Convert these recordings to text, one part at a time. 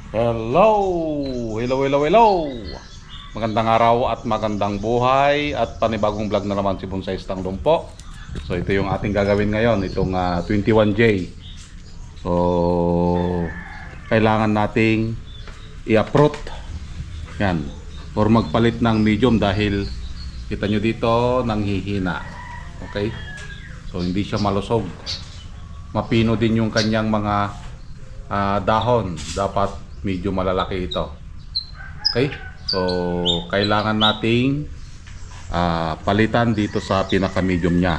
Hello! Hello, hello, hello! Magandang araw at magandang buhay at panibagong vlog na naman si Bonsai Stang Lumpo. So ito yung ating gagawin ngayon, itong 21J. So kailangan nating i-uproot yan or magpalit ng medium dahil kita nyo dito nanghihina. Okay? So hindi siya malusog. Mapino din yung kanyang mga dahon. Dapat medyo malalaki ito. Okay? So kailangan nating palitan dito sa pinaka medium nya.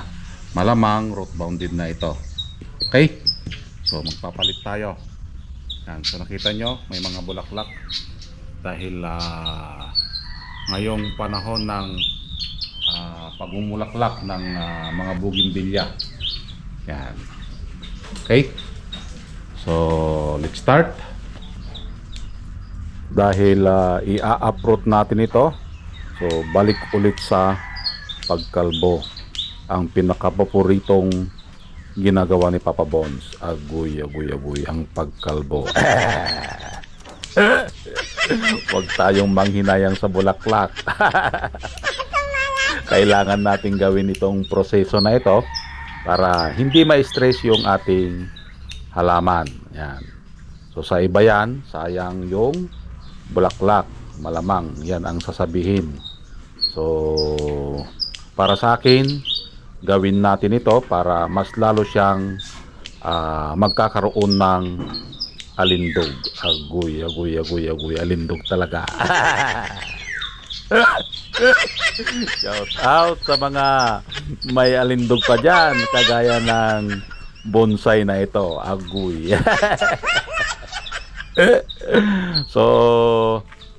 Malamang root bounded na ito. Okay? So magpapalit tayo. Yan. So nakita nyo may mga bulaklak dahil ngayong panahon ng pagmumulaklak ng mga bougainvillea. Yan. Okay? So let's start. Dahil i-uproot natin ito, so balik ulit sa pagkalbo, ang pinakapaboritong ginagawa ni Papa Bones. Agoy, agoy, agoy ang pagkalbo. Huwag tayong manghinayang sa bulaklak. Kailangan natin gawin itong proseso na ito para hindi ma-stress yung ating halaman. Yan. So sa iba yan, sayang yung bulaklak, malamang yan ang sasabihin. So para sa akin, gawin natin ito para mas lalo siyang magkakaroon ng alindog. Agoy, agoy, agoy, agoy, alindog talaga. Shout out sa mga may alindog pa dyan, kagaya ng bonsai na ito. Agoy. So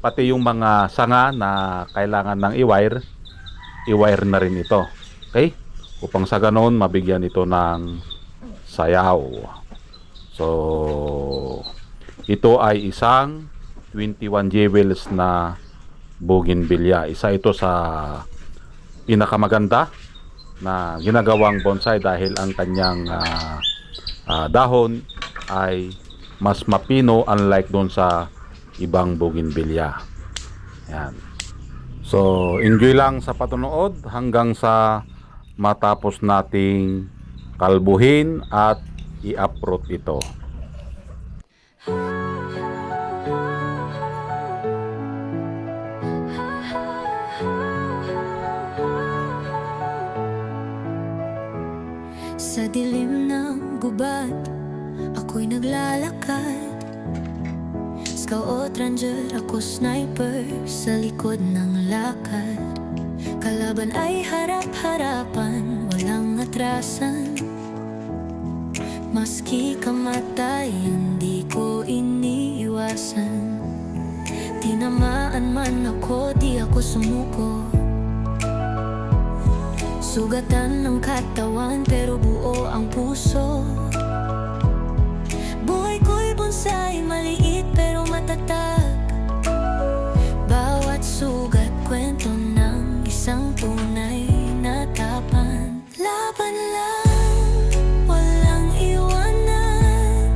pati yung mga sanga na kailangan ng i-wire na rin ito. Okay? Upang sa ganon mabigyan ito ng sayaw. So ito ay isang 21 jewels na bougainvillea. Isa ito sa pinakamaganda na ginagawang bonsai dahil ang kanyang dahon ay mas mapino unlike doon sa ibang bougainvillea. Yan. So enjoy lang sa patunood hanggang sa matapos nating kalbuhin at i-uproot ito. Sa dilim ng gubat, ako'y naglalakad. Scout ranger, ako sniper sa likod ng lakad. Kalaban ay harap-harapan, walang atrasan. Maski kamatay, hindi ko iniiwasan. Tinamaan man ako, di ako sumuko. Sugatan ng katawan, pero buo ang puso. Buhay ko'y bonsai, maliit pero matatag. Bawat sugat, kwento ng isang tunay na tapang. Laban lang, walang iwanan.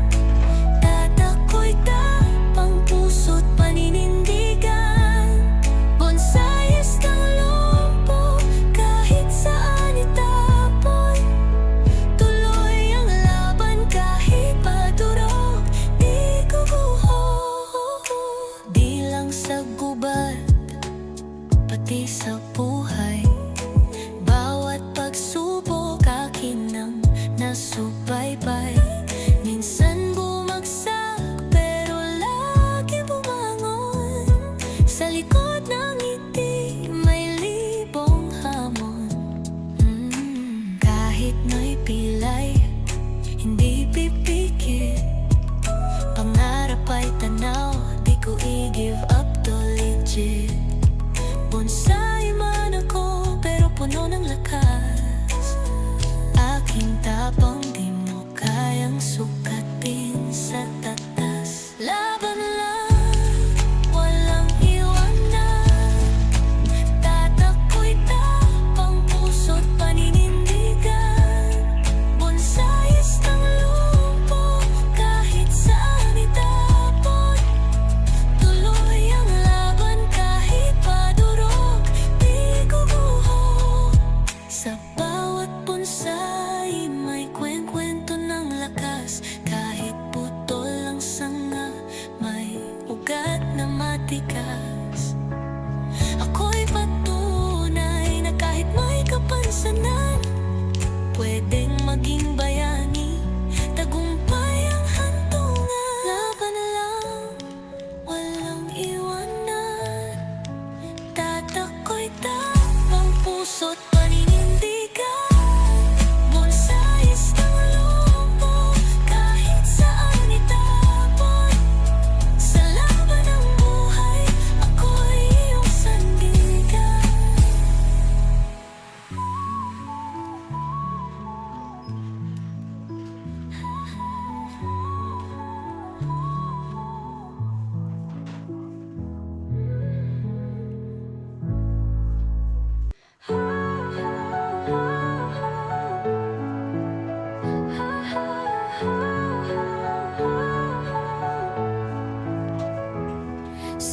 Tatako'y tapang, puso't paninindigan. Bonsais ng lumpo, kahit saan itapon. Tuloy ang laban kahit padurog, di guguho. Di lang sa gubat, pati sa buhay. Bawat pagsubok akin ang nasubaybay. Minsan bumagsak pero lagi bumangon. Sa likod ng ngiti may libong hamon. Kahit na'y pilay, hindi pipikit. Pangarap ay tanaw, di ko i-give up to legit. Bonsai man ako, pero puno ng lakas. Aking tapang di mo kayang sukatin sa tatas. Laban lang, walang iwanan. Tatako'y tapang, puso't paninindigan. Bonsais ng lumpo, kahit saan itapon.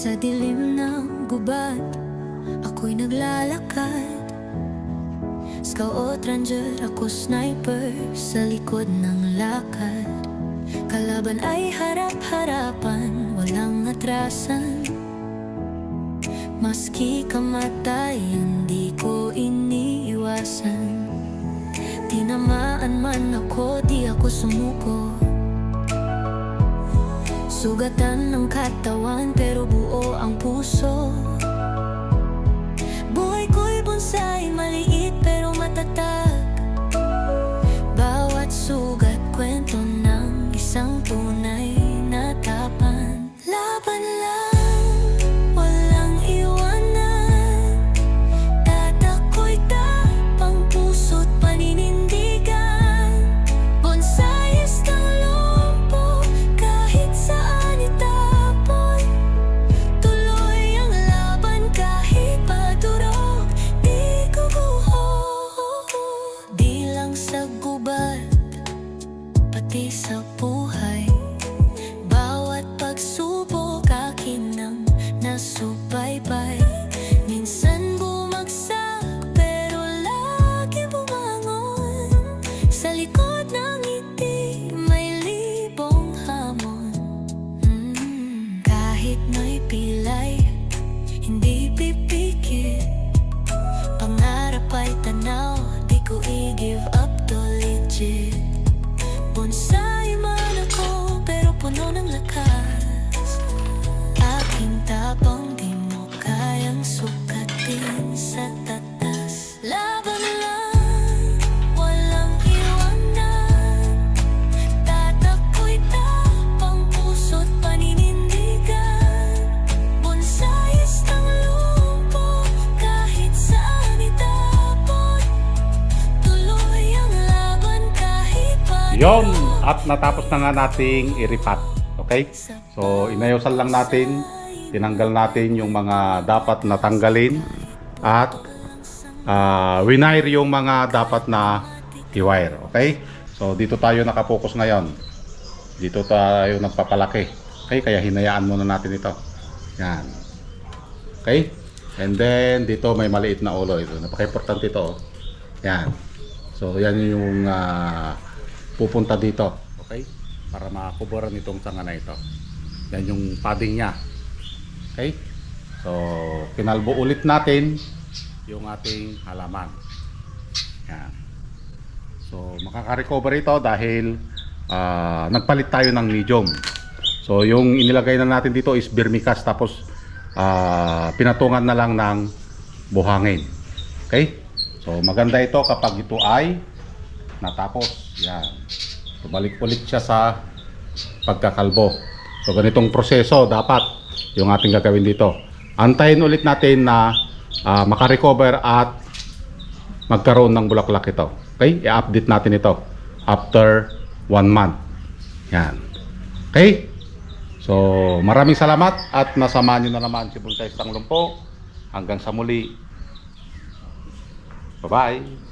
Sa dilim ng gubat, ako'y naglalakad. Scout ranger, ako sniper sa likod ng lakad. Kalaban ay harap-harapan, walang atrasan. Maski kamatay, hindi ko iniiwasan. Tinamaan man ako, di ako sumuko. Sugatan ng katawan, pero buo ang puso. Buhay ko'y bonsai, maliit pero matatag. Bawat sugat, kwento ng isang tunay na tapan. Laban lang, walang iwanan. Tatako'y tapang, puso't paninindigan. Bonsais ng lumpo, kahit saan itapon. Tuloy ang laban kahit padurog, di guguho. Di lang sa gubat, pati sa buhay. Bawat pagsubok akin ang nasubaybay. Minsan bumagsak, pero lagi bumangon. Sa likod ng ngiti, may libong hamon. Kahit may pilay, hindi pipikit. Pangarap ay tanaw, di ko i-give up to legit. Bonsai man ako, pero puno ng lakas. Aking tapang, di mo kayang sukatin sa tatas. Laban lang, walang iwanan. Tatako'y tapang, puso't paninindigan. Bonsais ng lumpo, kahit saan itapon. Tuloy ang laban kahit Yon, padurog. at natapos na nga nating iripat. Okay? So, inayosan lang natin, tinanggal natin yung mga dapat na tanggalin at winire yung mga dapat na i-wire. Okay? So, dito tayo nakapokus ngayon. Dito tayo nagpapalaki. Okay? Kaya hinayaan muna natin ito. Yan. Okay? And then, dito may maliit na ulo. Ito, napaka-importante ito. Yan. So, yan yung pupunta dito. Okay? Para makuburan itong sanga na ito. Yan yung padding niya. Okay? So, kinalbo ulit natin yung ating halaman. Yan. So, makaka-recover ito dahil nagpalit tayo ng medium. So, yung inilagay na natin dito is vermicast tapos pinatungan na lang ng buhangin. Okay? So, maganda ito kapag ito ay natapos. Yan. Balik ulit siya sa pagkakalbo. So, ganitong proseso dapat yung ating gagawin dito. Antayin ulit natin na makarecover at magkaroon ng bulaklak ito. Okay? I-update natin ito after 1 month. Yan. Okay? So, maraming salamat at nasamahan nyo na naman si Bonsai ng Lumpo. Hanggang sa muli. Bye-bye.